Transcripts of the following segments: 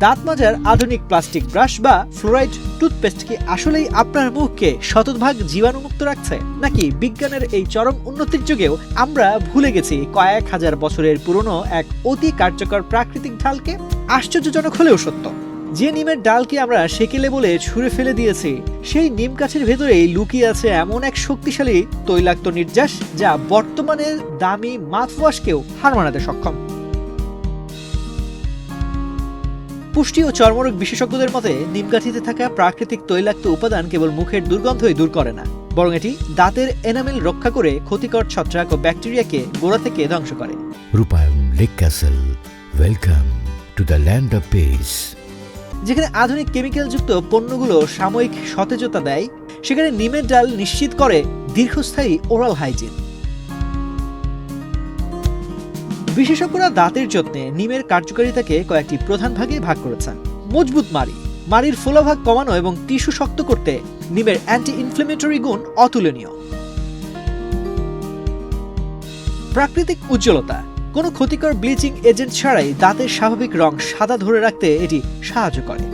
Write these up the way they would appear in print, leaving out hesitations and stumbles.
দাঁত মাজার আধুনিক প্লাস্টিক ব্রাশ বা ফ্লোরাইড টুথপেস্ট কি আসলেই আপনার মুখকে শতভাগ জীবাণুমুক্ত রাখছে, নাকি বিজ্ঞানের এই চরম উন্নতির যুগেও আমরা ভুলে গেছি কয়েক হাজার বছরের পুরনো এক অতি কার্যকর প্রাকৃতিক ঢালকে? আশ্চর্যজনক হলেও সত্য, যে নিমের ডালকে আমরা সেকেলে বলে ছুঁড়ে ফেলে দিয়েছি, সেই নিম গাছের ভেতরেই লুকিয়ে আছে এমন এক শক্তিশালী তৈলাক্ত নির্যাস যা বর্তমানের দামি মাউথওয়াশকেও হার মানাতে সক্ষম। পুষ্টি ও চর্মরোগ বিশেষজ্ঞদের মতে নিমকাঠিতে থাকা প্রাকৃতিক তৈলাক্ত উপাদান কেবল মুখের দুর্গন্ধই দূর করে না, বরং এটি দাঁতের এনামেল রক্ষা করে ক্ষতিকর ছত্রাক ও ব্যাকটেরিয়াকে গোড়া থেকে ধ্বংস করে। রূপায়ণ lake castle, welcome to the land of piece. যেখানে আধুনিক কেমিক্যালযুক্ত পণ্যগুলো সাময়িক সতেজতা দেয়, সেখানে নিমের ডাল নিশ্চিত করে দীর্ঘস্থায়ী ওরাল হাইজিন। বিশেষজ্ঞরা দাঁতের যত্নে নিমের কার্যকারিতাকে কয়েকটি প্রধান ভাগে ভাগ করেছেন। মজবুত মাড়ির ফোলাভাগ কমানো এবং টিস্যু শক্ত করতে নিমের অ্যান্টি ইনফ্লেমেটরি গুণ অতুলনীয়। প্রাকৃতিক উজ্জ্বলতা, কোনো ক্ষতিকর ব্লিচিং এজেন্ট ছাড়াই দাঁতের স্বাভাবিক রং সাদা ধরে রাখতে এটি সাহায্য করে।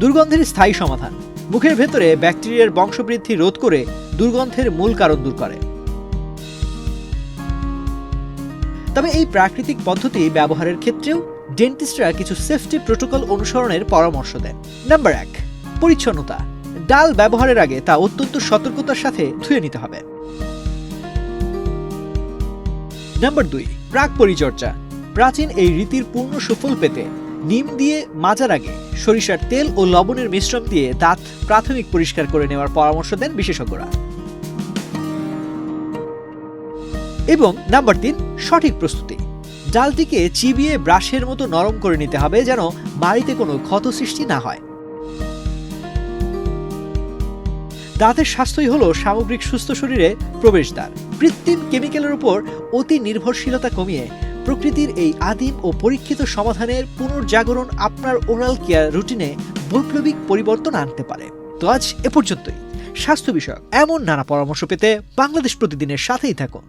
দুর্গন্ধের স্থায়ী সমাধান, মুখের ভেতরে ব্যাকটেরিয়ার বংশবৃদ্ধি রোধ করে দুর্গন্ধের মূল কারণ দূর করে। তবে এই প্রাকৃতিক পদ্ধতি ব্যবহারের ক্ষেত্রেও ডেন্টিস্টরা কিছু সেফটি প্রোটোকল অনুসরণের পরামর্শ দেন। নাম্বার 1, পরিচ্ছন্নতা। ডাল ব্যবহারের আগে তা অত্যন্ত সতর্কতার সাথে ধুয়ে নিতে হবে। নাম্বার 2, প্রাক পরিচর্যা। প্রাচীন এই রীতির পূর্ণ সুফল পেতে নিম দিয়ে মাজার আগে সরিষার তেল ও লবণের মিশ্রণ দিয়ে দাঁত প্রাথমিক পরিষ্কার করে নেওয়ার পরামর্শ দেন বিশেষজ্ঞরা। এবং নাম্বার 3, সঠিক প্রস্তুতি। ডালটিকে চিবিয়ে ব্রাশের মতো নরম করে নিতে হবে যেন মাড়িতে কোনো ক্ষত সৃষ্টি না হয়। দাঁতের স্বাস্থ্যই হলো সামগ্রিক সুস্থ শরীরে প্রবেশদ্বার। কৃত্রিম কেমিক্যালের উপর অতি নির্ভরশীলতা কমিয়ে প্রকৃতির এই আদিম ও পরীক্ষিত সমাধানের পুনর্জাগরণ আপনার ওরাল কেয়ার রুটিনে বৈপ্লবিক পরিবর্তন আনতে পারে। তো আজ এ পর্যন্তই। স্বাস্থ্য বিষয়ক এমন নানা পরামর্শ পেতে বাংলাদেশ প্রতিদিনের সাথেই থাকুন।